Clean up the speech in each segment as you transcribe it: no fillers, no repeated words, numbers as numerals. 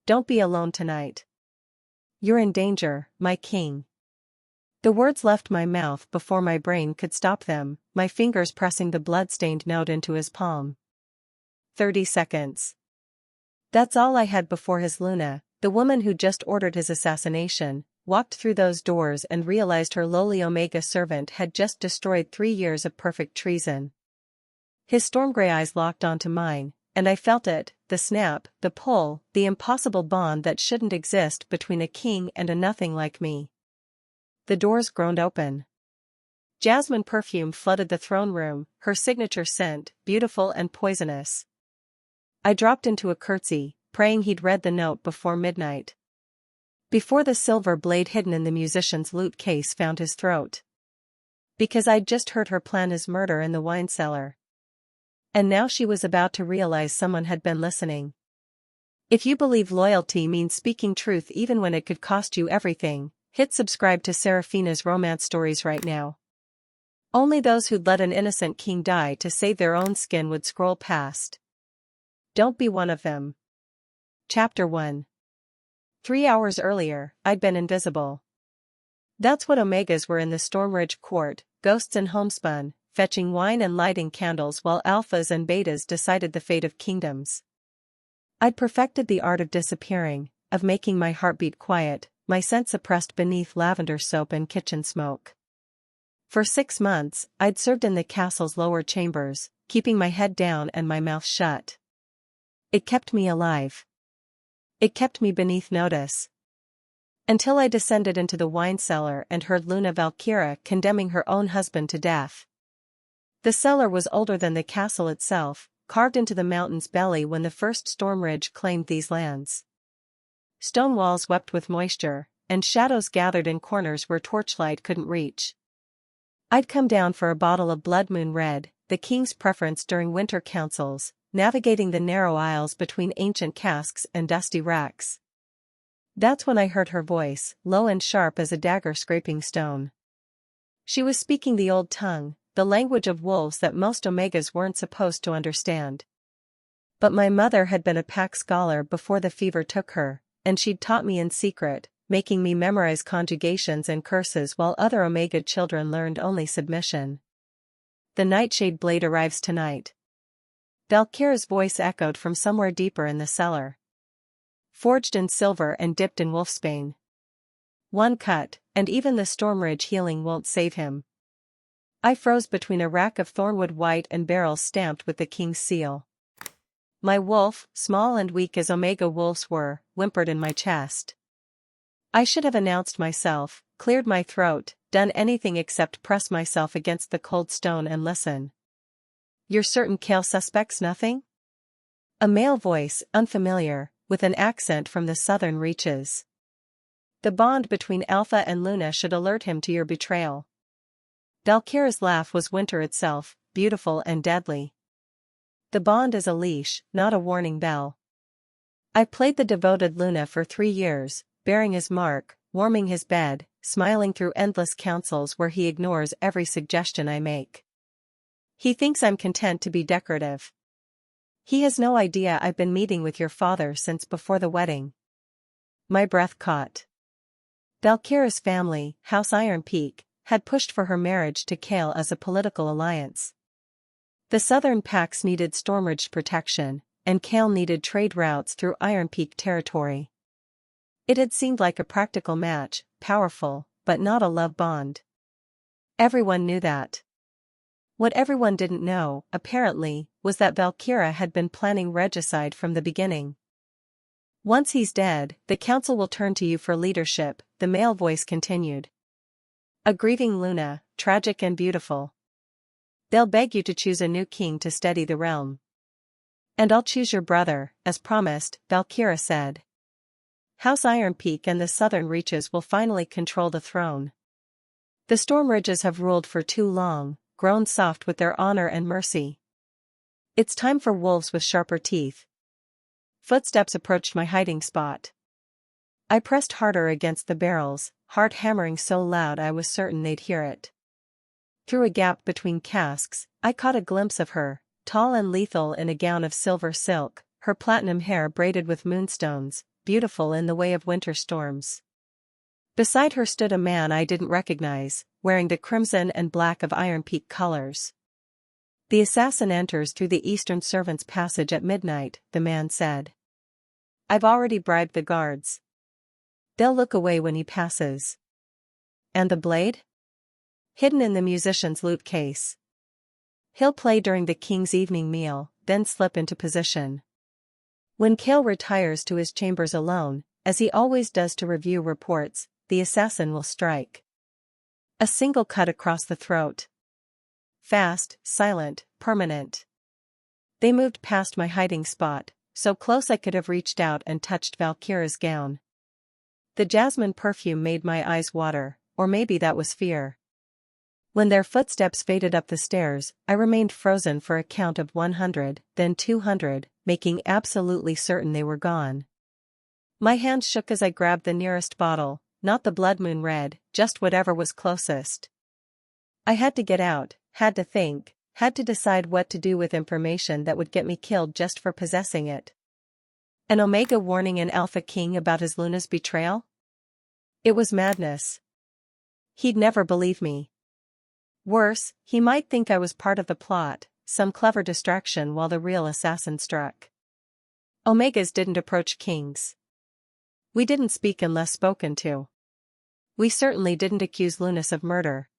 Don't be alone tonight. You're in danger, my king. The words left my mouth before my brain could stop them, my fingers pressing the blood-stained note into his palm. 30 seconds. That's all I had before his Luna, the woman who just ordered his assassination, walked through those doors and realized her lowly Omega servant had just destroyed 3 years of perfect treason. His storm-gray eyes locked onto mine, and I felt it, the snap, the pull, the impossible bond that shouldn't exist between a king and a nothing like me. The doors groaned open. Jasmine perfume flooded the throne room, her signature scent, beautiful and poisonous. I dropped into a curtsy, praying he'd read the note before midnight. Before the silver blade hidden in the musician's lute case found his throat. Because I'd just heard her plan his murder in the wine cellar. And now she was about to realize someone had been listening. If you believe loyalty means speaking truth even when it could cost you everything, hit subscribe to SERAPHINA'S romance stories right now. Only those who'd let an innocent king die to save their own skin would scroll past. Don't be one of them. Chapter 1. 3 hours earlier, I'd been invisible. That's what Omegas were in the Stormridge court, ghosts in homespun, fetching wine and lighting candles while alphas and betas decided the fate of kingdoms. I'd perfected the art of disappearing, of making my heartbeat quiet, my scent suppressed beneath lavender soap and kitchen smoke. For 6 months, I'd served in the castle's lower chambers, keeping my head down and my mouth shut. It kept me alive. It kept me beneath notice. Until I descended into the wine cellar and heard Luna Valkyria condemning her own husband to death. The cellar was older than the castle itself, carved into the mountain's belly when the first Stormridge claimed these lands. Stone walls wept with moisture, and shadows gathered in corners where torchlight couldn't reach. I'd come down for a bottle of Blood Moon Red, the king's preference during winter councils, navigating the narrow aisles between ancient casks and dusty racks. That's when I heard her voice, low and sharp as a dagger scraping stone. She was speaking the old tongue, the language of wolves that most Omegas weren't supposed to understand. But my mother had been a pack scholar before the fever took her, and she'd taught me in secret, making me memorize conjugations and curses while other Omega children learned only submission. The Nightshade blade arrives tonight. Valkyria's voice echoed from somewhere deeper in the cellar. Forged in silver and dipped in wolfsbane. One cut, and even the Stormridge healing won't save him. I froze between a rack of thornwood white and barrels stamped with the king's seal. My wolf, small and weak as Omega wolves were, whimpered in my chest. I should have announced myself, cleared my throat, done anything except press myself against the cold stone and listen. You're certain Kale suspects nothing? A male voice, unfamiliar, with an accent from the southern reaches. The bond between Alpha and Luna should alert him to your betrayal. Valkyria's laugh was winter itself, beautiful and deadly. The bond is a leash, not a warning bell. I played the devoted Luna for 3 years, bearing his mark, warming his bed, smiling through endless councils where he ignores every suggestion I make. He thinks I'm content to be decorative. He has no idea I've been meeting with your father since before the wedding. My breath caught. Valkyria's family, House Iron Peak, had pushed for her marriage to Kale as a political alliance. The southern packs needed Stormridge protection, and Kale needed trade routes through Iron Peak territory. It had seemed like a practical match, powerful, but not a love bond. Everyone knew that. What everyone didn't know, apparently, was that Valkyria had been planning regicide from the beginning. Once he's dead, the council will turn to you for leadership, the male voice continued. A grieving Luna, tragic and beautiful. They'll beg you to choose a new king to steady the realm. And I'll choose your brother, as promised, Valkyria said. House Iron Peak and the southern reaches will finally control the throne. The Stormridges have ruled for too long, grown soft with their honor and mercy. It's time for wolves with sharper teeth. Footsteps approached my hiding spot. I pressed harder against the barrels, heart hammering so loud I was certain they'd hear it. Through a gap between casks, I caught a glimpse of her, tall and lethal in a gown of silver silk, her platinum hair braided with moonstones, beautiful in the way of winter storms. Beside her stood a man I didn't recognize, wearing the crimson and black of Iron Peak colors. "The assassin enters through the eastern servants' passage at midnight," the man said. "I've already bribed the guards. They'll look away when he passes." "And the blade?" "Hidden in the musician's lute case. He'll play during the king's evening meal, then slip into position. When Kale retires to his chambers alone, as he always does to review reports, the assassin will strike. A single cut across the throat. Fast, silent, permanent." They moved past my hiding spot, so close I could have reached out and touched Valkyra's gown. The jasmine perfume made my eyes water, or maybe that was fear. When their footsteps faded up the stairs, I remained frozen for a count of 100, then 200, making absolutely certain they were gone. My hand shook as I grabbed the nearest bottle, not the blood moon red, just whatever was closest. I had to get out, had to think, had to decide what to do with information that would get me killed just for possessing it. An Omega warning an Alpha King about his Luna's betrayal? It was madness. He'd never believe me. Worse, he might think I was part of the plot, some clever distraction while the real assassin struck. Omegas didn't approach kings. We didn't speak unless spoken to. We certainly didn't accuse Lunas of murder.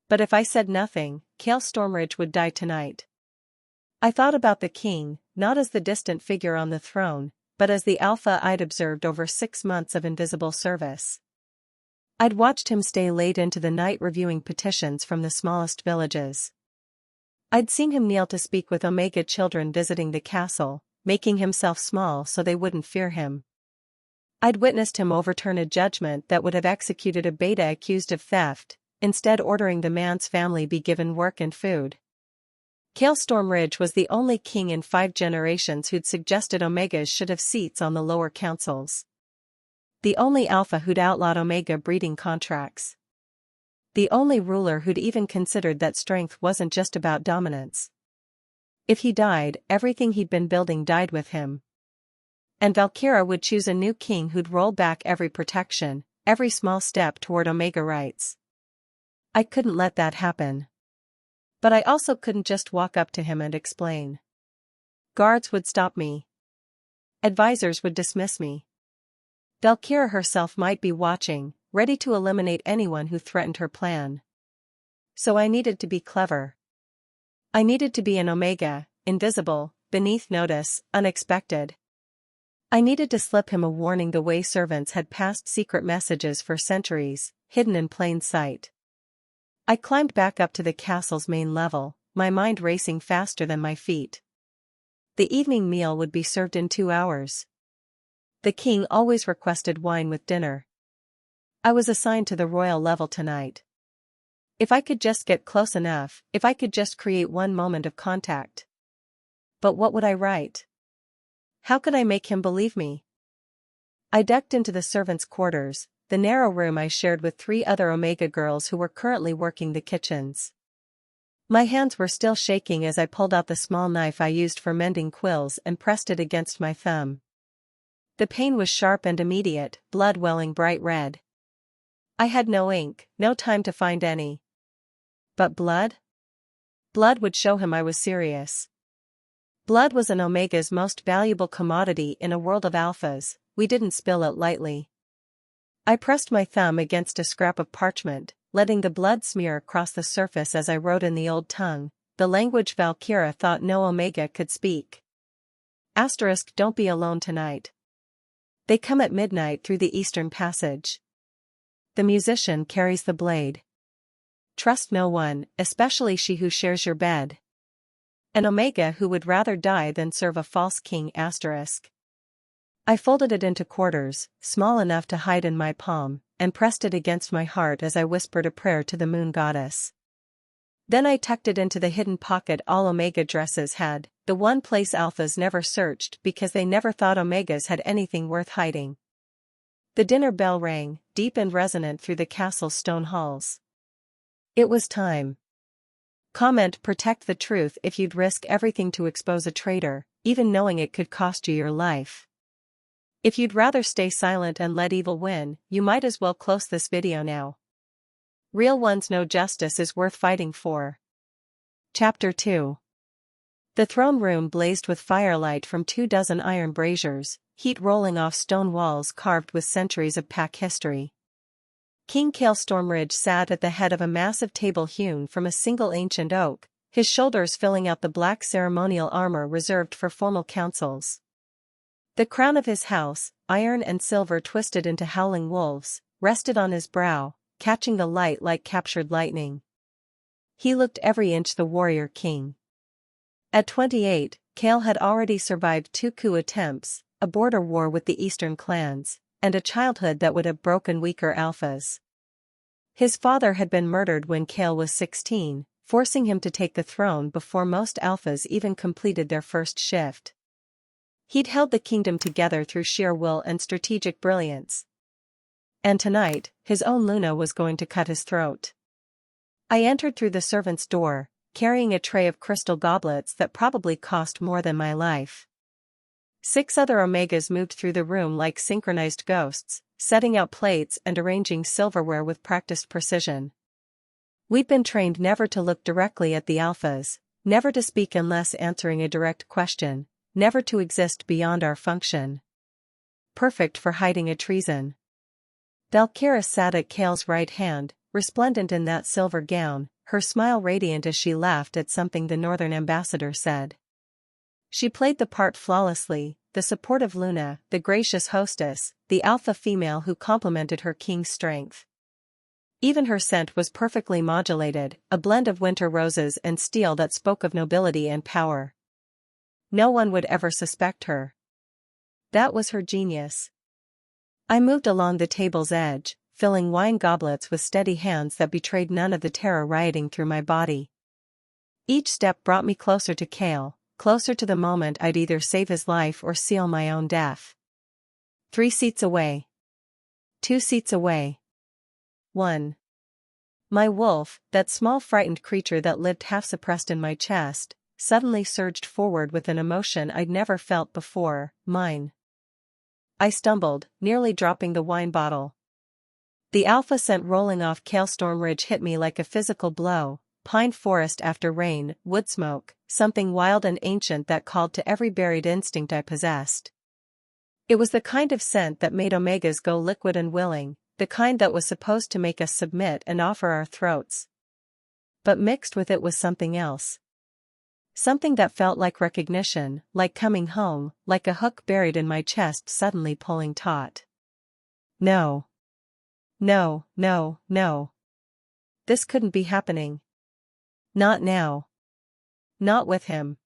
But if I said nothing, Kale Stormridge would die tonight. I thought about the king, not as the distant figure on the throne, but as the alpha I'd observed over 6 months of invisible service. I'd watched him stay late into the night reviewing petitions from the smallest villages. I'd seen him kneel to speak with Omega children visiting the castle, making himself small so they wouldn't fear him. I'd witnessed him overturn a judgment that would have executed a beta accused of theft, instead ordering the man's family be given work and food. Kale Stormridge was the only king in 5 generations who'd suggested Omegas should have seats on the lower councils. The only alpha who'd outlawed Omega breeding contracts. The only ruler who'd even considered that strength wasn't just about dominance. If he died, everything he'd been building died with him. And Valkyra would choose a new king who'd roll back every protection, every small step toward Omega rights. I couldn't let that happen. But I also couldn't just walk up to him and explain. Guards would stop me. Advisors would dismiss me. Valkyra herself might be watching, ready to eliminate anyone who threatened her plan. So I needed to be clever. I needed to be an Omega, invisible, beneath notice, unexpected. I needed to slip him a warning the way servants had passed secret messages for centuries, hidden in plain sight. I climbed back up to the castle's main level, my mind racing faster than my feet. The evening meal would be served in 2 hours. The king always requested wine with dinner. I was assigned to the royal level tonight. If I could just get close enough, if I could just create one moment of contact. But what would I write? How could I make him believe me? I ducked into the servants' quarters, the narrow room I shared with 3 other Omega girls who were currently working the kitchens. My hands were still shaking as I pulled out the small knife I used for mending quills and pressed it against my thumb. The pain was sharp and immediate, blood welling bright red. I had no ink, no time to find any. But blood? Blood would show him I was serious. Blood was an Omega's most valuable commodity in a world of alphas, we didn't spill it lightly. I pressed my thumb against a scrap of parchment, letting the blood smear across the surface as I wrote in the old tongue, the language Valkyra thought no Omega could speak. *, don't be alone tonight. They come at midnight through the eastern passage. The musician carries the blade. Trust no one, especially she who shares your bed. An Omega who would rather die than serve a false king *. I folded it into quarters, small enough to hide in my palm, and pressed it against my heart as I whispered a prayer to the moon goddess. Then I tucked it into the hidden pocket all Omega dresses had, the one place alphas never searched because they never thought Omegas had anything worth hiding. The dinner bell rang, deep and resonant through the castle's stone halls. It was time. Protect the truth if you'd risk everything to expose a traitor, even knowing it could cost you your life. If you'd rather stay silent and let evil win, you might as well close this video now. Real ones know justice is worth fighting for. Chapter 2. The throne room blazed with firelight from 24 iron braziers, heat rolling off stone walls carved with centuries of pack history. King Cale Stormridge sat at the head of a massive table hewn from a single ancient oak, his shoulders filling out the black ceremonial armor reserved for formal councils. The crown of his house, iron and silver twisted into howling wolves, rested on his brow, catching the light like captured lightning. He looked every inch the warrior king. At 28, Cale had already survived 2 coup attempts, a border war with the eastern clans, and a childhood that would have broken weaker alphas. His father had been murdered when Cale was 16, forcing him to take the throne before most alphas even completed their first shift. He'd held the kingdom together through sheer will and strategic brilliance. And tonight, his own Luna was going to cut his throat. I entered through the servant's door, carrying a tray of crystal goblets that probably cost more than my life. 6 other Omegas moved through the room like synchronized ghosts, setting out plates and arranging silverware with practiced precision. We'd been trained never to look directly at the alphas, never to speak unless answering a direct question, never to exist beyond our function. Perfect for hiding a treason. Valkyra sat at Cale's right hand, resplendent in that silver gown, her smile radiant as she laughed at something the northern ambassador said. She played the part flawlessly, the supportive Luna, the gracious hostess, the alpha female who complemented her king's strength. Even her scent was perfectly modulated, a blend of winter roses and steel that spoke of nobility and power. No one would ever suspect her. That was her genius. I moved along the table's edge, filling wine goblets with steady hands that betrayed none of the terror rioting through my body. Each step brought me closer to Cale, closer to the moment I'd either save his life or seal my own death. 3 seats away. 2 seats away. 1. My wolf, that small frightened creature that lived half suppressed in my chest, suddenly surged forward with an emotion I'd never felt before, mine. I stumbled, nearly dropping the wine bottle. The alpha scent rolling off Cale Stormridge hit me like a physical blow, pine forest after rain, wood smoke, something wild and ancient that called to every buried instinct I possessed. It was the kind of scent that made Omegas go liquid and willing, the kind that was supposed to make us submit and offer our throats. But mixed with it was something else. Something that felt like recognition, like coming home, like a hook buried in my chest suddenly pulling taut. No. No, no, no. This couldn't be happening. Not now. Not with him.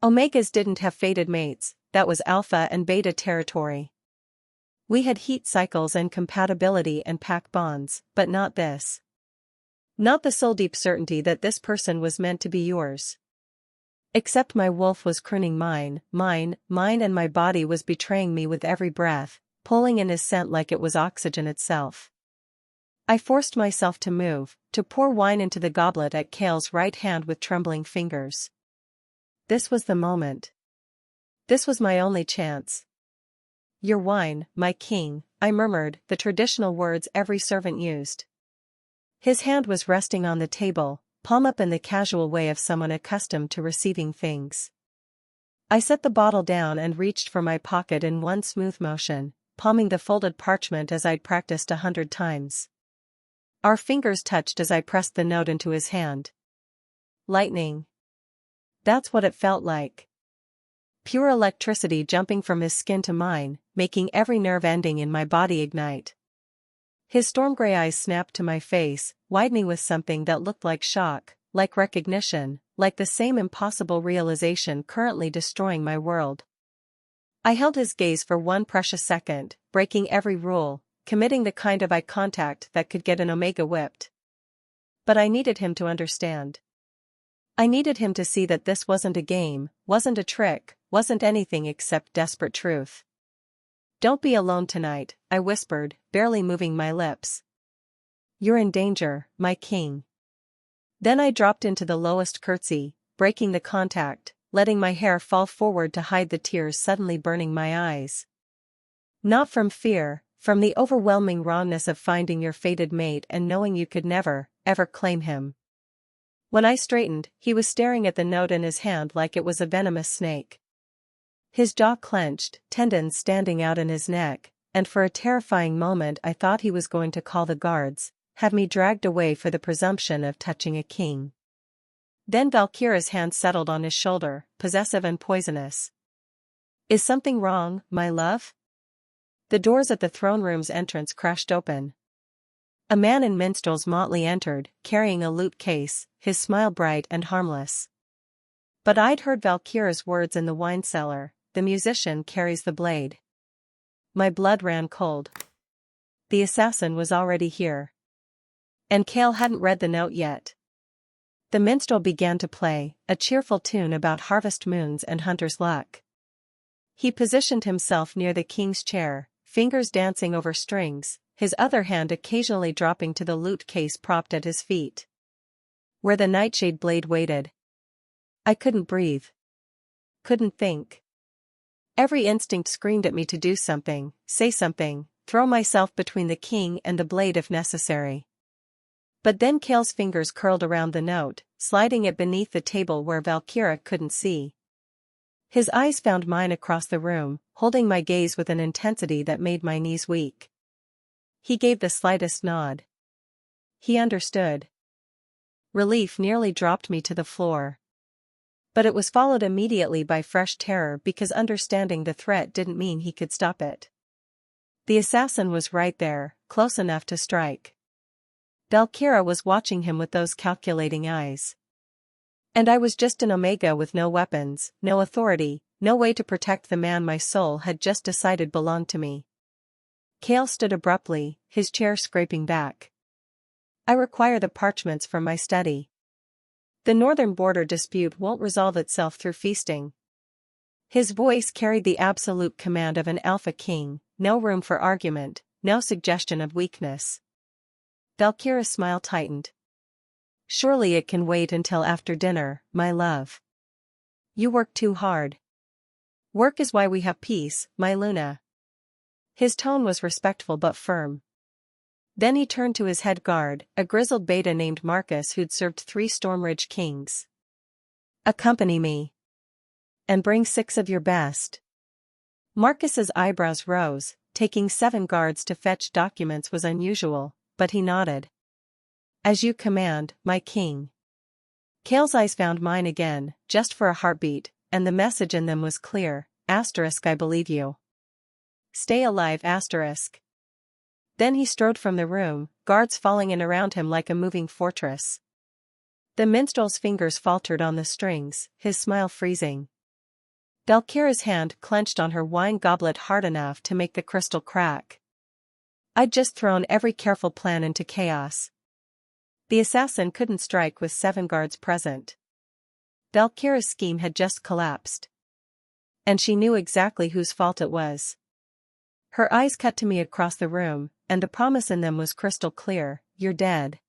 Omegas didn't have fated mates, that was alpha and beta territory. We had heat cycles and compatibility and pack bonds, but not this. Not the soul-deep certainty that this person was meant to be yours. Except my wolf was crooning mine, and my body was betraying me with every breath, pulling in his scent like it was oxygen itself. I forced myself to move, to pour wine into the goblet at Cale's right hand with trembling fingers. This was the moment. This was my only chance. Your wine, my king, I murmured, the traditional words every servant used. His hand was resting on the table, palm up in the casual way of someone accustomed to receiving things. I set the bottle down and reached for my pocket in one smooth motion, palming the folded parchment as I'd practiced 100 times. Our fingers touched as I pressed the note into his hand. Lightning. That's what it felt like. Pure electricity jumping from his skin to mine, making every nerve ending in my body ignite. His storm-gray eyes snapped to my face, widening with something that looked like shock, like recognition, like the same impossible realization currently destroying my world. I held his gaze for one precious second, breaking every rule, committing the kind of eye contact that could get an Omega whipped. But I needed him to understand. I needed him to see that this wasn't a game, wasn't a trick, wasn't anything except desperate truth. Don't be alone tonight, I whispered, barely moving my lips. You're in danger, my king. Then I dropped into the lowest curtsy, breaking the contact, letting my hair fall forward to hide the tears suddenly burning my eyes. Not from fear, from the overwhelming rawness of finding your fated mate and knowing you could never, ever claim him. When I straightened, he was staring at the note in his hand like it was a venomous snake. His jaw clenched, tendons standing out in his neck, and for a terrifying moment I thought he was going to call the guards, have me dragged away for the presumption of touching a king. Then Valkyra's hand settled on his shoulder, possessive and poisonous. "Is something wrong, my love?" The doors at the throne room's entrance crashed open. A man in minstrel's motley entered, carrying a lute case, his smile bright and harmless. But I'd heard Valkyra's words in the wine cellar, "The musician carries the blade." My blood ran cold. The assassin was already here. And Kale hadn't read the note yet. The minstrel began to play, a cheerful tune about harvest moons and hunter's luck. He positioned himself near the king's chair, fingers dancing over strings, his other hand occasionally dropping to the lute case propped at his feet. Where the nightshade blade waited. I couldn't breathe. Couldn't think. Every instinct screamed at me to do something, say something, throw myself between the king and the blade if necessary. But then Kale's fingers curled around the note, sliding it beneath the table where Valkyra couldn't see. His eyes found mine across the room, holding my gaze with an intensity that made my knees weak. He gave the slightest nod. He understood. Relief nearly dropped me to the floor. But it was followed immediately by fresh terror because understanding the threat didn't mean he could stop it. The assassin was right there, close enough to strike. Valkyra was watching him with those calculating eyes. And I was just an Omega with no weapons, no authority, no way to protect the man my soul had just decided belonged to me. Kale stood abruptly, his chair scraping back. "I require the parchments from my study. The northern border dispute won't resolve itself through feasting." His voice carried the absolute command of an alpha king, no room for argument, no suggestion of weakness. Valkyra's smile tightened. "Surely it can wait until after dinner, my love. You work too hard. Work is why we have peace, my Luna." His tone was respectful but firm. Then he turned to his head guard, a grizzled beta named Marcus who'd served 3 Stormridge kings. "Accompany me. And bring 6 of your best." Marcus's eyebrows rose. Taking 7 guards to fetch documents was unusual, but he nodded. "As you command, my king." Kale's eyes found mine again, just for a heartbeat, and the message in them was clear, "I believe you. Stay alive." Then he strode from the room, guards falling in around him like a moving fortress. The minstrel's fingers faltered on the strings, his smile freezing. Valkyra's hand clenched on her wine goblet hard enough to make the crystal crack. I'd just thrown every careful plan into chaos. The assassin couldn't strike with 7 guards present. Valkyra's scheme had just collapsed. And she knew exactly whose fault it was. Her eyes cut to me across the room, and the promise in them was crystal clear: "You're dead."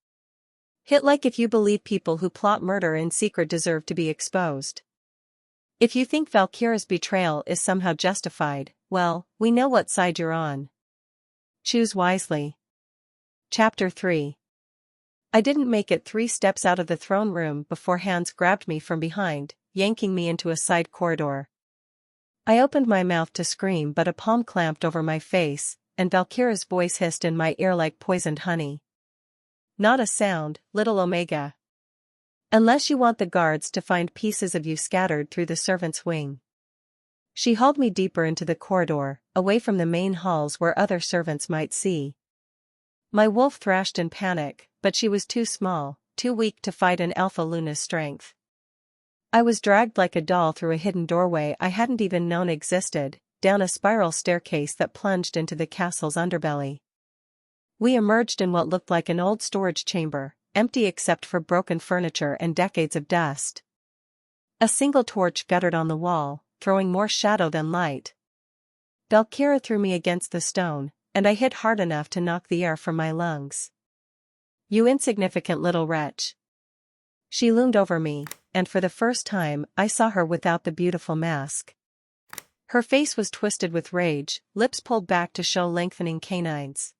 Hit like if you believe people who plot murder in secret deserve to be exposed. If you think Valkyra's betrayal is somehow justified, well, we know what side you're on. Choose wisely. Chapter 3. I didn't make it 3 steps out of the throne room before hands grabbed me from behind, yanking me into a side corridor. I opened my mouth to scream but a palm clamped over my face, and Valkyra's voice hissed in my ear like poisoned honey. "Not a sound, little Omega. Unless you want the guards to find pieces of you scattered through the servants' wing." She hauled me deeper into the corridor, away from the main halls where other servants might see. My wolf thrashed in panic, but she was too small, too weak to fight an Alpha Luna's strength. I was dragged like a doll through a hidden doorway I hadn't even known existed, down a spiral staircase that plunged into the castle's underbelly. We emerged in what looked like an old storage chamber, empty except for broken furniture and decades of dust. A single torch guttered on the wall, throwing more shadow than light. Valkyra threw me against the stone, and I hit hard enough to knock the air from my lungs. "You insignificant little wretch." She loomed over me, and for the first time I saw her without the beautiful mask. Her face was twisted with rage, lips pulled back to show lengthening canines.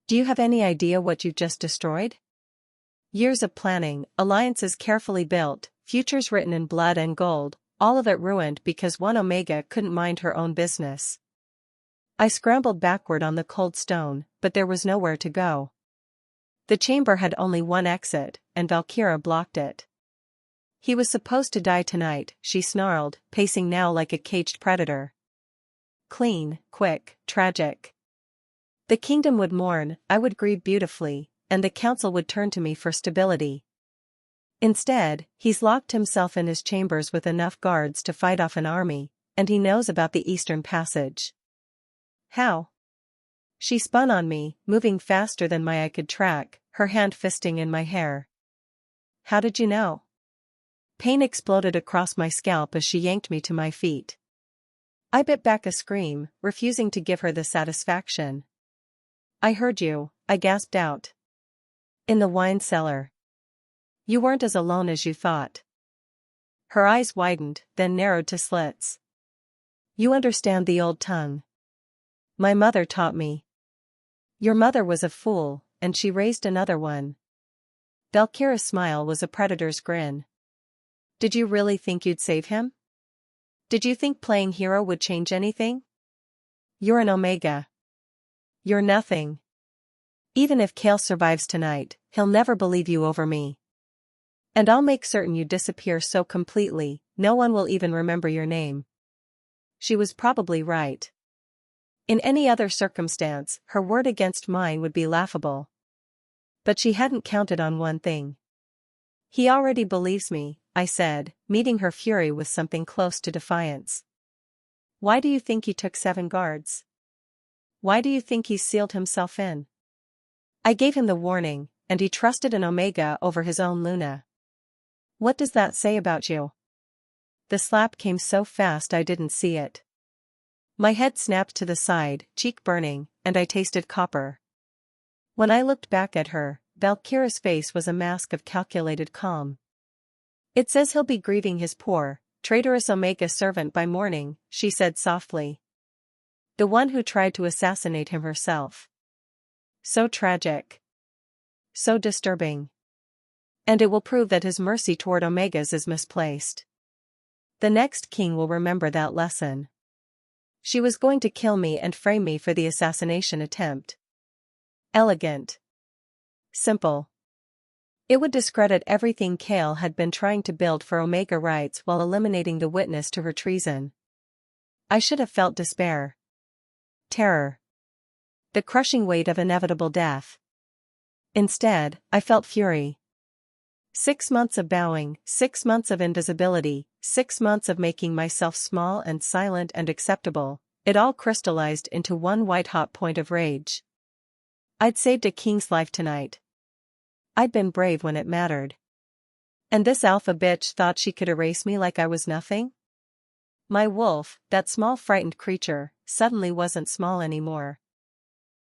Do you have any idea what you've just destroyed? Years of planning, alliances carefully built, futures written in blood and gold, all of it ruined because one Omega couldn't mind her own business. I scrambled backward on the cold stone, but there was nowhere to go. The chamber had only one exit, and Valkyra blocked it. He was supposed to die tonight, she snarled, pacing now like a caged predator. Clean, quick, tragic. The kingdom would mourn, I would grieve beautifully, and the council would turn to me for stability. Instead, he's locked himself in his chambers with enough guards to fight off an army, and he knows about the Eastern Passage. How? She spun on me, moving faster than my eye could track, her hand fisting in my hair. How did you know? Pain exploded across my scalp as she yanked me to my feet. I bit back a scream, refusing to give her the satisfaction. I heard you, I gasped out. In the wine cellar. You weren't as alone as you thought. Her eyes widened, then narrowed to slits. You understand the old tongue. My mother taught me. Your mother was a fool, and she raised another one. Valkyra's smile was a predator's grin. Did you really think you'd save him? Did you think playing hero would change anything? You're an Omega. You're nothing. Even if Kale survives tonight, he'll never believe you over me. And I'll make certain you disappear so completely, no one will even remember your name. She was probably right. In any other circumstance, her word against mine would be laughable. But she hadn't counted on one thing. He already believes me, I said, meeting her fury with something close to defiance. Why do you think he took 7 guards? Why do you think he sealed himself in? I gave him the warning, and he trusted an Omega over his own Luna. What does that say about you? The slap came so fast I didn't see it. My head snapped to the side, cheek burning, and I tasted copper. When I looked back at her, Valkyra's face was a mask of calculated calm. It says he'll be grieving his poor, traitorous Omega servant by morning, she said softly. The one who tried to assassinate him herself. So tragic. So disturbing. And it will prove that his mercy toward Omegas is misplaced. The next king will remember that lesson. She was going to kill me and frame me for the assassination attempt. Elegant. Simple. It would discredit everything Kale had been trying to build for Omega rights while eliminating the witness to her treason. I should have felt despair. Terror. The crushing weight of inevitable death. Instead, I felt fury. 6 months of bowing, 6 months of invisibility, 6 months of making myself small and silent and acceptable, it all crystallized into one white-hot point of rage. I'd saved a king's life tonight. I'd been brave when it mattered. And this alpha bitch thought she could erase me like I was nothing? My wolf, that small frightened creature, suddenly wasn't small anymore.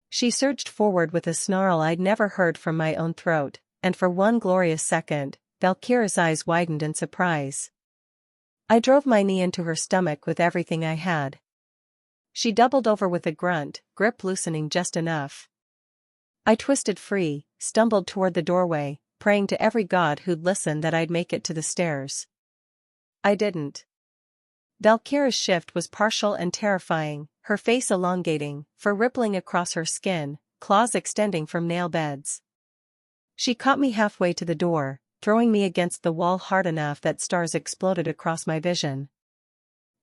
She surged forward with a snarl I'd never heard from my own throat, and for one glorious second, Valkyra's eyes widened in surprise. I drove my knee into her stomach with everything I had. She doubled over with a grunt, grip loosening just enough. I twisted free, stumbled toward the doorway, praying to every god who'd listen that I'd make it to the stairs. I didn't. Valkyra's shift was partial and terrifying, her face elongating, fur rippling across her skin, claws extending from nail beds. She caught me halfway to the door, throwing me against the wall hard enough that stars exploded across my vision.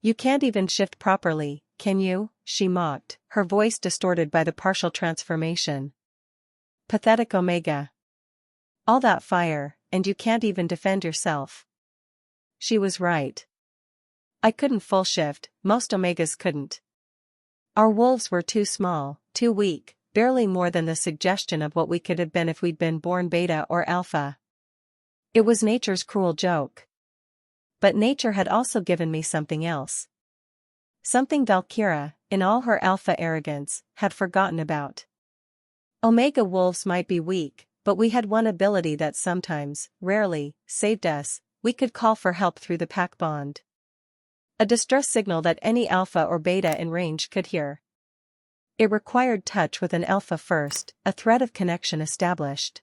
You can't even shift properly, can you? She mocked, her voice distorted by the partial transformation. Pathetic Omega. All that fire, and you can't even defend yourself. She was right. I couldn't full shift, most Omegas couldn't. Our wolves were too small, too weak, barely more than the suggestion of what we could have been if we'd been born beta or alpha. It was nature's cruel joke. But nature had also given me something else. Something Valkyra, in all her alpha arrogance, had forgotten about. Omega wolves might be weak, but we had one ability that sometimes, rarely, saved us: we could call for help through the pack bond. A distress signal that any alpha or beta in range could hear. It required touch with an alpha first, a thread of connection established.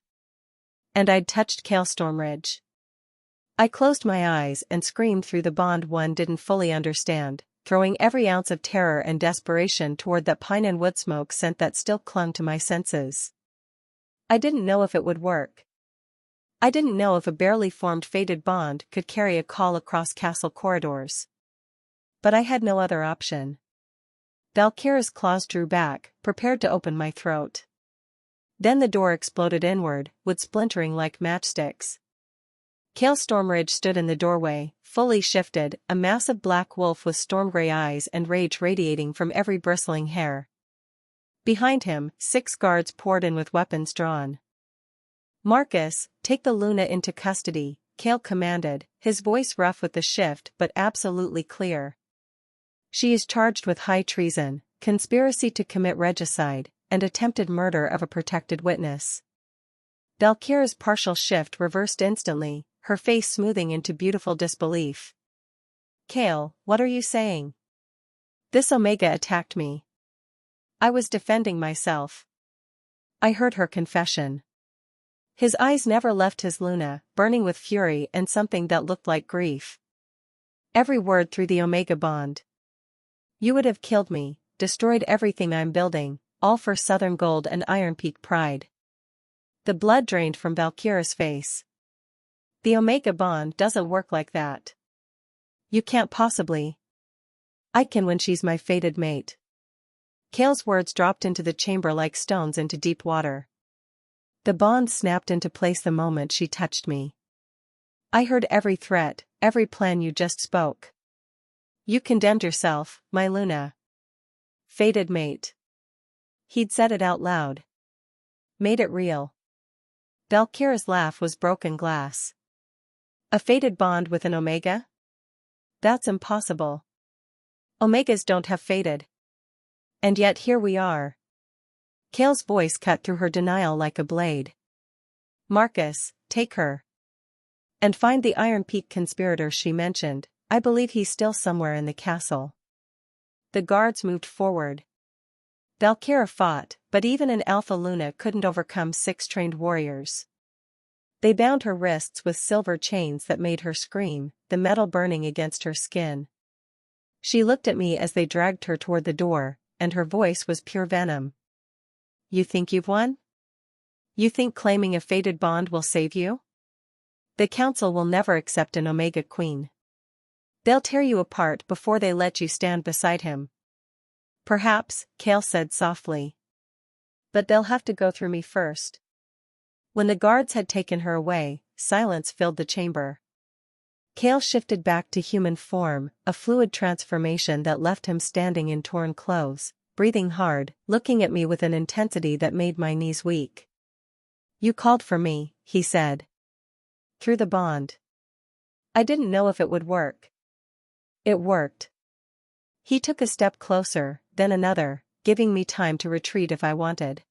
And I'd touched Kale Stormridge. I closed my eyes and screamed through the bond one didn't fully understand, throwing every ounce of terror and desperation toward that pine and wood smoke scent that still clung to my senses. I didn't know if it would work. I didn't know if a barely formed fated bond could carry a call across castle corridors. But I had no other option. Valkyra's claws drew back, prepared to open my throat. Then the door exploded inward, wood splintering like matchsticks. Kale Stormridge stood in the doorway, fully shifted, a massive black wolf with storm-gray eyes and rage radiating from every bristling hair. Behind him, 6 guards poured in with weapons drawn. "Marcus, take the Luna into custody," Kale commanded, his voice rough with the shift but absolutely clear. "She is charged with high treason, conspiracy to commit regicide, and attempted murder of a protected witness." Valkyra's partial shift reversed instantly, her face smoothing into beautiful disbelief. "Kale, what are you saying? This Omega attacked me. I was defending myself." I heard her confession. His eyes never left his Luna, burning with fury and something that looked like grief. Every word through the Omega bond. "You would have killed me, destroyed everything I'm building, all for Southern Gold and Iron Peak pride." The blood drained from Valkyra's face. "The Omega bond doesn't work like that. You can't possibly." "I can when she's my fated mate." Kale's words dropped into the chamber like stones into deep water. The bond snapped into place the moment she touched me. "I heard every threat, every plan you just spoke. You condemned yourself, my Luna. Fated mate." He'd said it out loud. Made it real. Valkyra's laugh was broken glass. "A fated bond with an Omega? That's impossible. Omegas don't have fated. And yet here we are." Kale's voice cut through her denial like a blade. "Marcus, take her. And find the Iron Peak conspirator she mentioned. I believe he's still somewhere in the castle." The guards moved forward. Valkyra fought, but even an Alpha Luna couldn't overcome 6 trained warriors. They bound her wrists with silver chains that made her scream, the metal burning against her skin. She looked at me as they dragged her toward the door, and her voice was pure venom. "You think you've won? You think claiming a fated bond will save you? The council will never accept an Omega queen. They'll tear you apart before they let you stand beside him." "Perhaps," Kale said softly. "But they'll have to go through me first." When the guards had taken her away, silence filled the chamber. Kale shifted back to human form, a fluid transformation that left him standing in torn clothes, breathing hard, looking at me with an intensity that made my knees weak. "You called for me," he said. "Through the bond. I didn't know if it would work. It worked." He took a step closer, then another, giving me time to retreat if I wanted.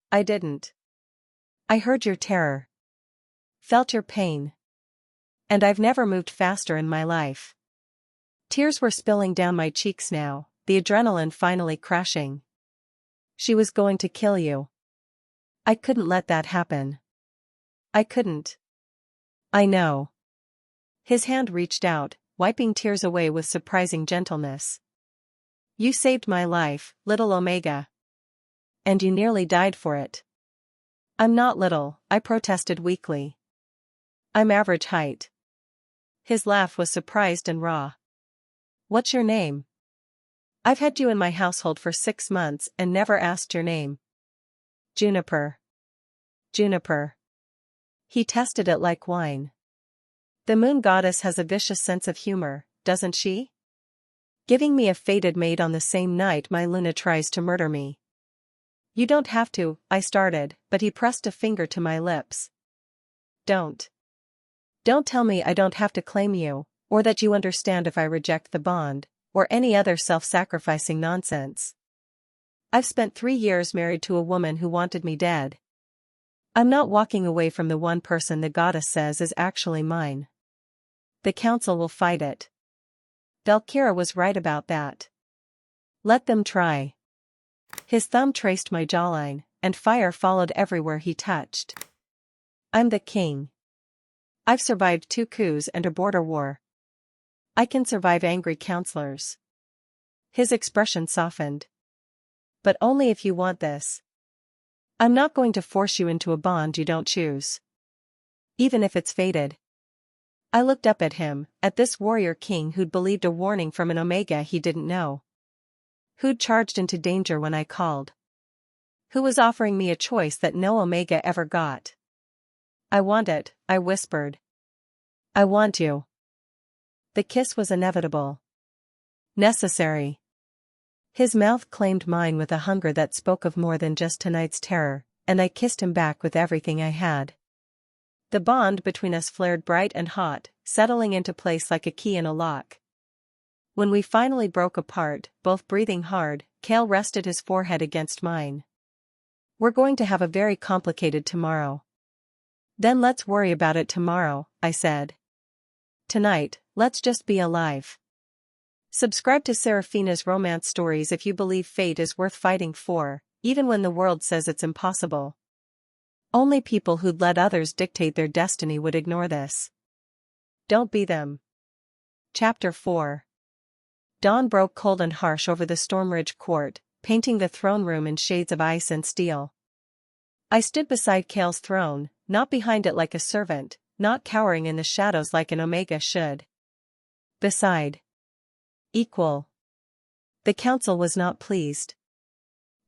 "I didn't. I heard your terror. Felt your pain. And I've never moved faster in my life." Tears were spilling down my cheeks now, the adrenaline finally crashing. "She was going to kill you. I couldn't let that happen. I couldn't." "I know." His hand reached out, wiping tears away with surprising gentleness. "You saved my life, little Omega. And you nearly died for it." "I'm not little," I protested weakly. "I'm average height." His laugh was surprised and raw. "What's your name? I've had you in my household for 6 months and never asked your name." "Juniper." "Juniper." He tested it like wine. "The moon goddess has a vicious sense of humor, doesn't she? Giving me a fated mate on the same night my Luna tries to murder me." "You don't have to," I started, but he pressed a finger to my lips. Don't tell me I don't have to claim you, or that you understand if I reject the bond, or any other self-sacrificing nonsense. I've spent 3 years married to a woman who wanted me dead. I'm not walking away from the one person the goddess says is actually mine. The council will fight it." Valkyra was right about that. Let them try. His thumb traced my jawline, and fire followed everywhere he touched. I'm the king. I've survived 2 coups and a border war. I can survive angry counselors. His expression softened. But only if you want this. I'm not going to force you into a bond you don't choose. Even if it's fated. I looked up at him, at this warrior king who'd believed a warning from an Omega he didn't know. Who'd charged into danger when I called. Who was offering me a choice that no Omega ever got. I want it, I whispered. I want you. The kiss was inevitable. Necessary. His mouth claimed mine with a hunger that spoke of more than just tonight's terror, and I kissed him back with everything I had. The bond between us flared bright and hot, settling into place like a key in a lock. When we finally broke apart, both breathing hard, Cale rested his forehead against mine. We're going to have a very complicated tomorrow. Then let's worry about it tomorrow, I said. Tonight, let's just be alive. Subscribe to SERAPHINA'S romance stories if you believe fate is worth fighting for, even when the world says it's impossible. Only people who'd let others dictate their destiny would ignore this. Don't be them. Chapter 4. Dawn broke cold and harsh over the Stormridge court, painting the throne room in shades of ice and steel. I stood beside Cale's throne, not behind it like a servant, not cowering in the shadows like an Omega should. Beside. Equal. The council was not pleased.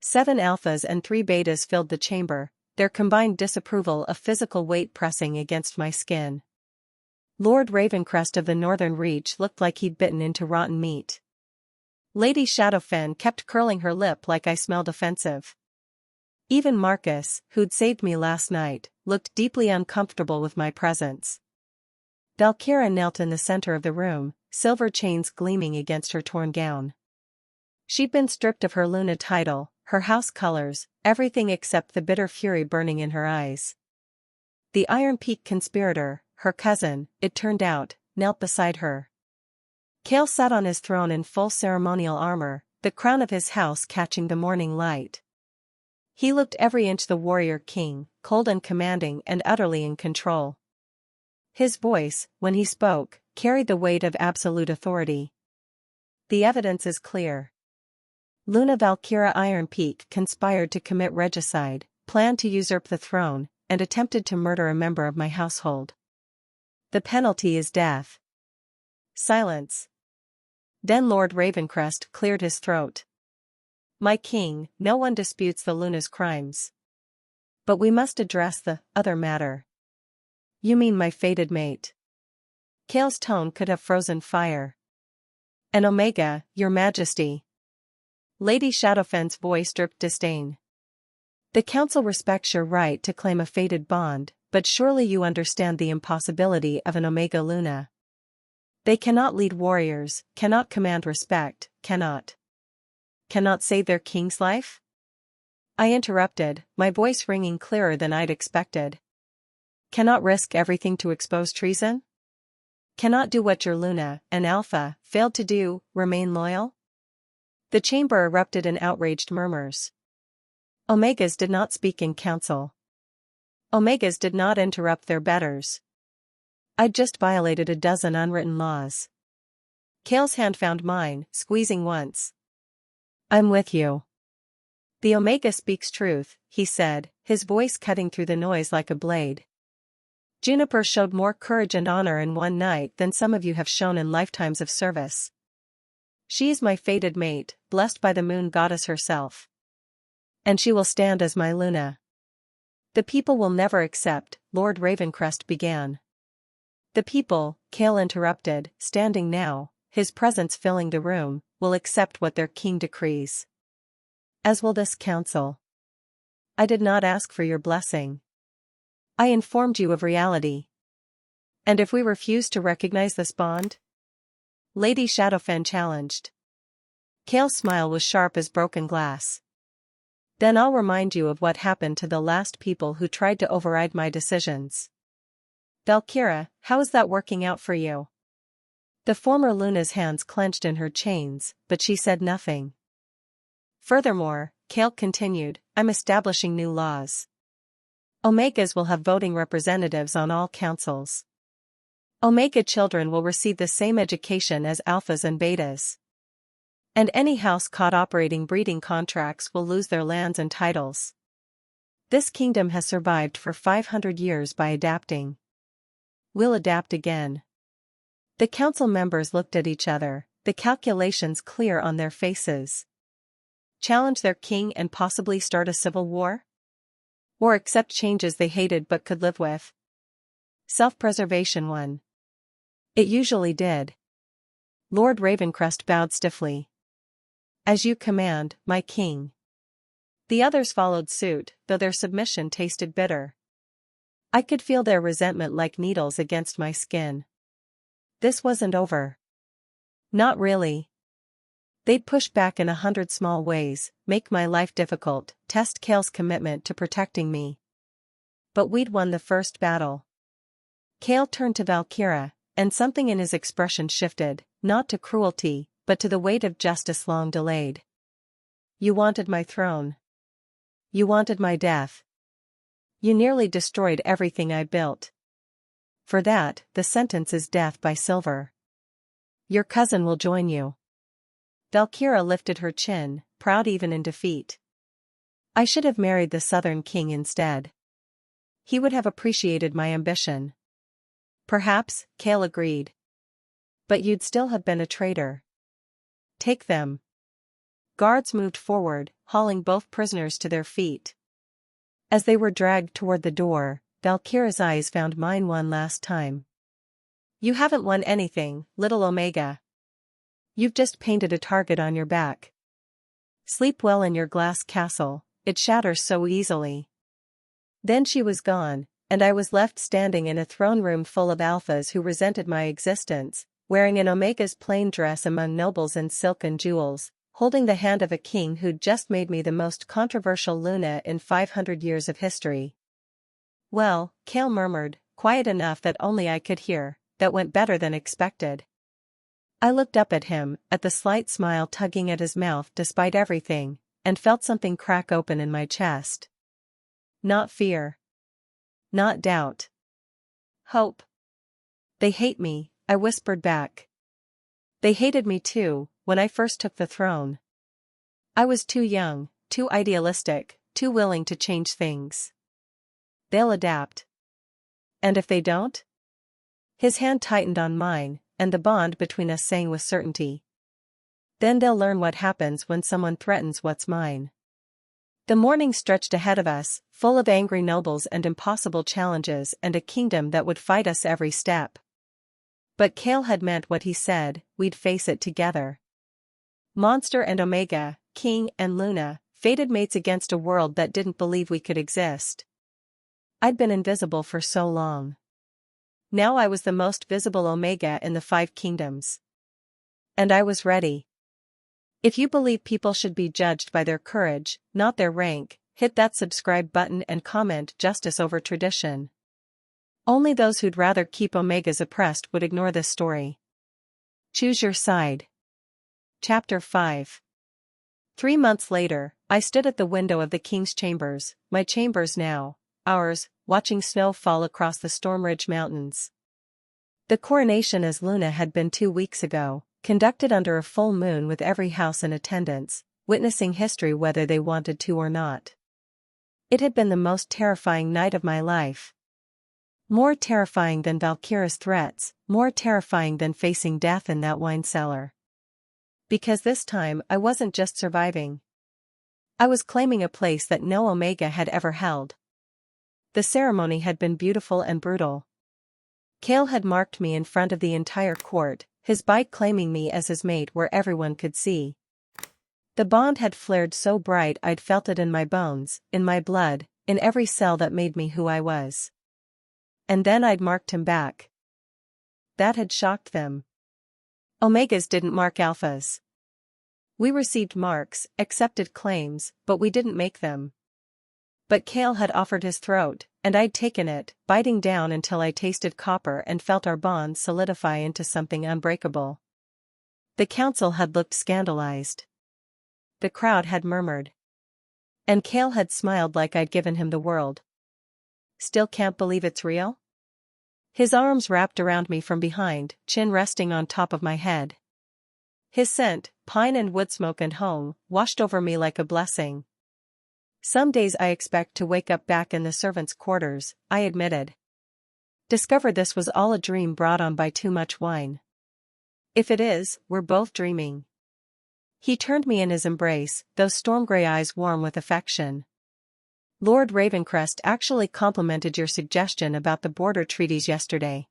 7 alphas and 3 betas filled the chamber, their combined disapproval a physical weight pressing against my skin. Lord Ravencrest of the Northern Reach looked like he'd bitten into rotten meat. Lady Shadowfen kept curling her lip like I smelled offensive. Even Marcus, who'd saved me last night, looked deeply uncomfortable with my presence. Valkyra knelt in the center of the room, silver chains gleaming against her torn gown. She'd been stripped of her Luna title, her house colors, everything except the bitter fury burning in her eyes. The Iron Peak conspirator, her cousin, it turned out, knelt beside her. Cale sat on his throne in full ceremonial armor, the crown of his house catching the morning light. He looked every inch the warrior king, cold and commanding and utterly in control. His voice, when he spoke, carried the weight of absolute authority. The evidence is clear. Luna Valkyra Iron Peak conspired to commit regicide, planned to usurp the throne, and attempted to murder a member of my household. The penalty is death. Silence. Then Lord Ravencrest cleared his throat. My king, no one disputes the Luna's crimes. But we must address the other matter. You mean my fated mate? Cale's tone could have frozen fire. An Omega, your majesty. Lady Shadowfen's voice dripped disdain. The council respects your right to claim a fated bond, but surely you understand the impossibility of an Omega Luna. They cannot lead warriors, cannot command respect, cannot save their king's life? I interrupted, my voice ringing clearer than I'd expected. Cannot risk everything to expose treason? Cannot do what your Luna, an alpha, failed to do, remain loyal? The chamber erupted in outraged murmurs. Omegas did not speak in council. Omegas did not interrupt their betters. I'd just violated a dozen unwritten laws. Cale's hand found mine, squeezing once. I'm with you. The Omega speaks truth, he said, his voice cutting through the noise like a blade. Juniper showed more courage and honor in one night than some of you have shown in lifetimes of service. She is my fated mate, blessed by the moon goddess herself. And she will stand as my Luna. The people will never accept, Lord Ravencrest began. The people, Cale interrupted, standing now, his presence filling the room, will accept what their king decrees. As will this council. I did not ask for your blessing. I informed you of reality. And if we refuse to recognize this bond? Lady Shadowfen challenged. Cale's smile was sharp as broken glass. Then I'll remind you of what happened to the last people who tried to override my decisions. Valkyra, how is that working out for you? The former Luna's hands clenched in her chains, but she said nothing. Furthermore, Kale continued, I'm establishing new laws. Omegas will have voting representatives on all councils. Omega children will receive the same education as alphas and betas. And any house caught operating breeding contracts will lose their lands and titles. This kingdom has survived for 500 years by adapting. We'll adapt again. The council members looked at each other, the calculations clear on their faces. Challenge their king and possibly start a civil war? Or accept changes they hated but could live with? Self-preservation won. It usually did. Lord Ravencrest bowed stiffly. As you command, my king. The others followed suit, though their submission tasted bitter. I could feel their resentment like needles against my skin. This wasn't over. Not really. They'd push back in 100 small ways, make my life difficult, test Kale's commitment to protecting me. But we'd won the first battle. Kale turned to Valkyra, and something in his expression shifted, not to cruelty, but to the weight of justice long delayed. You wanted my throne. You wanted my death. You nearly destroyed everything I built. For that, the sentence is death by silver. Your cousin will join you. Valkyra lifted her chin, proud even in defeat. I should have married the Southern King instead. He would have appreciated my ambition. Perhaps, Kale agreed. But you'd still have been a traitor. Take them. Guards moved forward, hauling both prisoners to their feet. As they were dragged toward the door, Valkyra's eyes found mine one last time. You haven't won anything, little Omega. You've just painted a target on your back. Sleep well in your glass castle, it shatters so easily. Then she was gone, and I was left standing in a throne room full of alphas who resented my existence, wearing an Omega's plain dress among nobles in silk and jewels, holding the hand of a king who'd just made me the most controversial Luna in 500 years of history. Well, Kale murmured, quiet enough that only I could hear, that went better than expected. I looked up at him, at the slight smile tugging at his mouth despite everything, and felt something crack open in my chest. Not fear. Not doubt. Hope. They hate me, I whispered back. They hated me too, when I first took the throne. I was too young, too idealistic, too willing to change things. They'll adapt. And if they don't? His hand tightened on mine, and the bond between us sang with certainty. Then they'll learn what happens when someone threatens what's mine. The morning stretched ahead of us, full of angry nobles and impossible challenges and a kingdom that would fight us every step. But Kale had meant what he said, we'd face it together. Monster and Omega, King and Luna, fated mates against a world that didn't believe we could exist. I'd been invisible for so long. Now I was the most visible Omega in the 5 kingdoms. And I was ready. If you believe people should be judged by their courage, not their rank, hit that subscribe button and comment justice over tradition. Only those who'd rather keep Omegas oppressed would ignore this story. Choose your side. Chapter 5. 3 months later, I stood at the window of the king's chambers, my chambers now, ours, watching snow fall across the Stormridge Mountains. The coronation as Luna had been 2 weeks ago, conducted under a full moon with every house in attendance, witnessing history whether they wanted to or not. It had been the most terrifying night of my life. More terrifying than Valkyra's threats, more terrifying than facing death in that wine cellar. Because this time I wasn't just surviving. I was claiming a place that no Omega had ever held. The ceremony had been beautiful and brutal. Kale had marked me in front of the entire court, his bike claiming me as his mate where everyone could see. The bond had flared so bright I'd felt it in my bones, in my blood, in every cell that made me who I was. And then I'd marked him back. That had shocked them. Omegas didn't mark alphas. We received marks, accepted claims, but we didn't make them. But Kale had offered his throat, and I'd taken it, biting down until I tasted copper and felt our bond solidify into something unbreakable. The council had looked scandalized. The crowd had murmured. And Kale had smiled like I'd given him the world. Still can't believe it's real? His arms wrapped around me from behind, chin resting on top of my head. His scent, pine and wood smoke and home, washed over me like a blessing. Some days I expect to wake up back in the servants' quarters, I admitted. Discover this was all a dream brought on by too much wine. If it is, we're both dreaming. He turned me in his embrace, those storm-gray eyes warm with affection. Lord Ravencrest actually complimented your suggestion about the border treaties yesterday.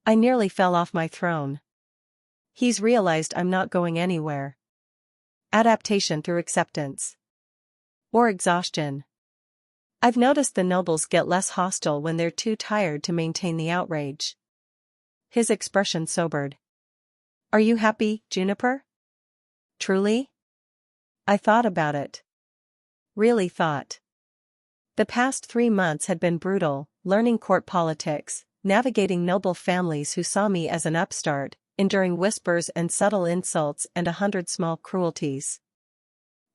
I nearly fell off my throne. He's realized I'm not going anywhere. Adaptation through acceptance. Or exhaustion. I've noticed the nobles get less hostile when they're too tired to maintain the outrage. His expression sobered. Are you happy, Juniper? Truly? I thought about it. Really thought. The past 3 months had been brutal, learning court politics, navigating noble families who saw me as an upstart, enduring whispers and subtle insults and 100 small cruelties.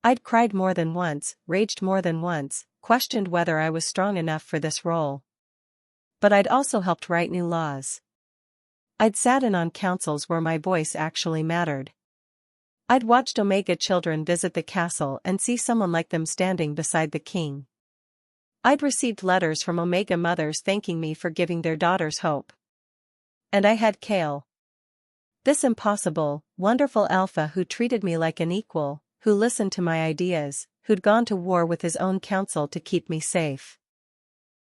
I'd cried more than once, raged more than once, questioned whether I was strong enough for this role. But I'd also helped write new laws. I'd sat in on councils where my voice actually mattered. I'd watched Omega children visit the castle and see someone like them standing beside the king. I'd received letters from Omega mothers thanking me for giving their daughters hope. And I had Kale. This impossible, wonderful alpha who treated me like an equal, who listened to my ideas, who'd gone to war with his own council to keep me safe.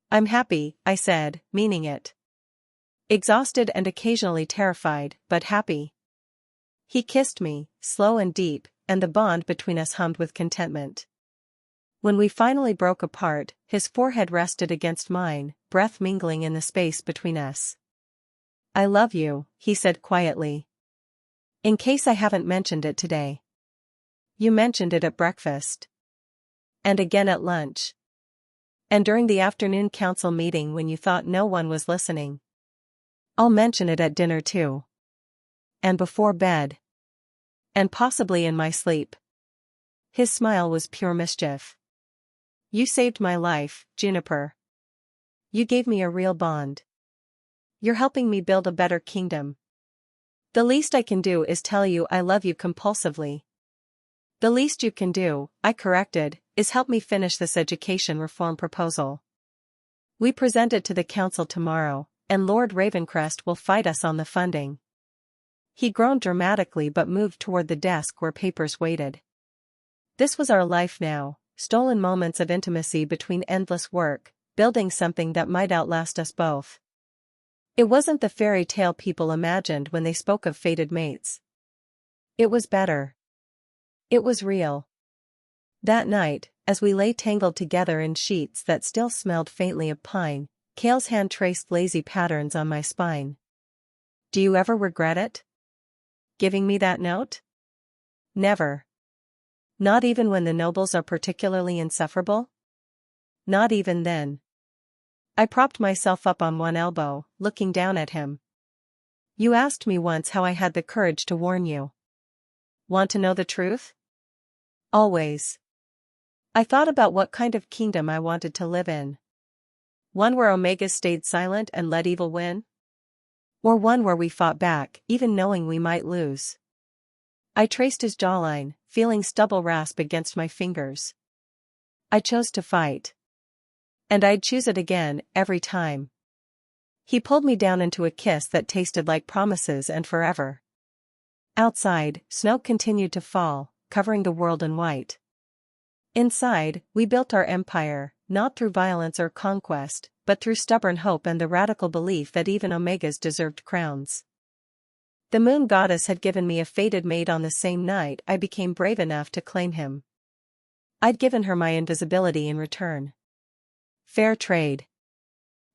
I'm happy, I said, meaning it. Exhausted and occasionally terrified, but happy. He kissed me, slow and deep, and the bond between us hummed with contentment. When we finally broke apart, his forehead rested against mine, breath mingling in the space between us. I love you, he said quietly. In case I haven't mentioned it today. You mentioned it at breakfast. And again at lunch. And during the afternoon council meeting when you thought no one was listening. I'll mention it at dinner too. And before bed. And possibly in my sleep. His smile was pure mischief. You saved my life, Juniper. You gave me a real bond. You're helping me build a better kingdom. The least I can do is tell you I love you compulsively. The least you can do, I corrected, is help me finish this education reform proposal. We present it to the council tomorrow, and Lord Ravencrest will fight us on the funding. He groaned dramatically but moved toward the desk where papers waited. This was our life now, stolen moments of intimacy between endless work, building something that might outlast us both. It wasn't the fairy tale people imagined when they spoke of fated mates. It was better. It was real. That night, as we lay tangled together in sheets that still smelled faintly of pine, Kale's hand traced lazy patterns on my spine. Do you ever regret it? Giving me that note? Never. Not even when the nobles are particularly insufferable? Not even then. I propped myself up on one elbow, looking down at him. You asked me once how I had the courage to warn you. Want to know the truth? Always. I thought about what kind of kingdom I wanted to live in. One where Omega stayed silent and let evil win? Or one where we fought back, even knowing we might lose? I traced his jawline, feeling stubble rasp against my fingers. I chose to fight. And I'd choose it again, every time. He pulled me down into a kiss that tasted like promises and forever. Outside, snow continued to fall, covering the world in white. Inside, we built our empire, not through violence or conquest, but through stubborn hope and the radical belief that even Omegas deserved crowns. The moon goddess had given me a fated mate on the same night I became brave enough to claim him. I'd given her my invisibility in return. Fair trade.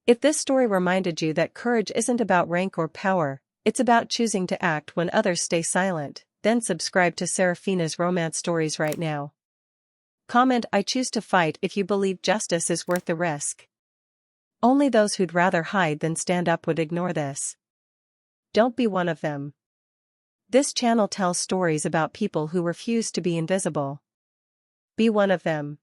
If this story reminded you that courage isn't about rank or power, it's about choosing to act when others stay silent, then subscribe to Seraphina's romance stories right now. Comment: I choose to fight if you believe justice is worth the risk. Only those who'd rather hide than stand up would ignore this. Don't be one of them. This channel tells stories about people who refuse to be invisible. Be one of them.